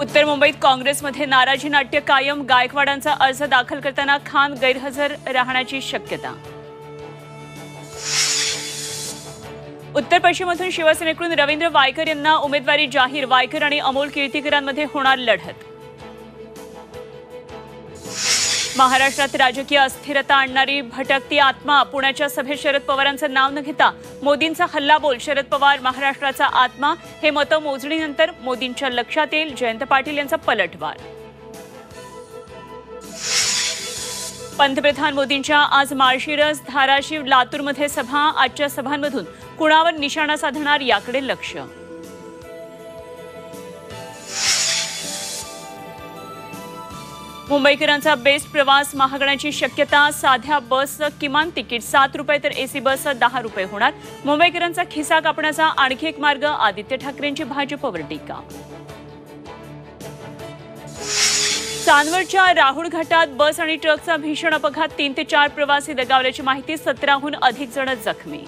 उत्तर मुंबईत काँग्रेसमध्ये नाराजी नाट्य कायम. गायकवाडांचा अर्ज दाखल करताना खान गैरहजर राहण्याची शक्यता. उत्तर पश्चिममधून शिवसेनेकडून रवींद्र वायकर यांना उमेदवारी जाहीर. वायकर आणि अमोल कीर्तीकरांमध्ये होणार लढत. महाराष्ट्रात राजकीय अस्थिरता आणणारी भटकती आत्मा. पुण्याच्या सभेत शरद पवारांचं नाव न घेता मोदींचा हल्लाबोल. शरद पवार महाराष्ट्राचा आत्मा, हे मतमोजणीनंतर मोदींच्या लक्षात येईल. जयंत पाटील यांचा पलटवार. पंतप्रधान मोदींच्या आज माळशिरस, धाराशिव, लातूरमध्ये सभा. आजच्या सभांमधून कुणावर निशाणा साधणार याकडे लक्ष. मुंबईकरांचा बेस्ट प्रवास महागण्याची शक्यता. साध्या बसचं किमान तिकीट 7 रुपये तर एसी बसचं 10 रुपये होणार. मुंबईकरांचा खिसा कापण्याचा आणखी एक मार्ग. आदित्य ठाकरेंची भाजपवर टीका. चांदवडच्या राहुळ घाटात बस आणि ट्रकचा भीषण अपघात. 3 ते 4 प्रवासी दगावल्याची माहिती. 17हून अधिक जण जखमी.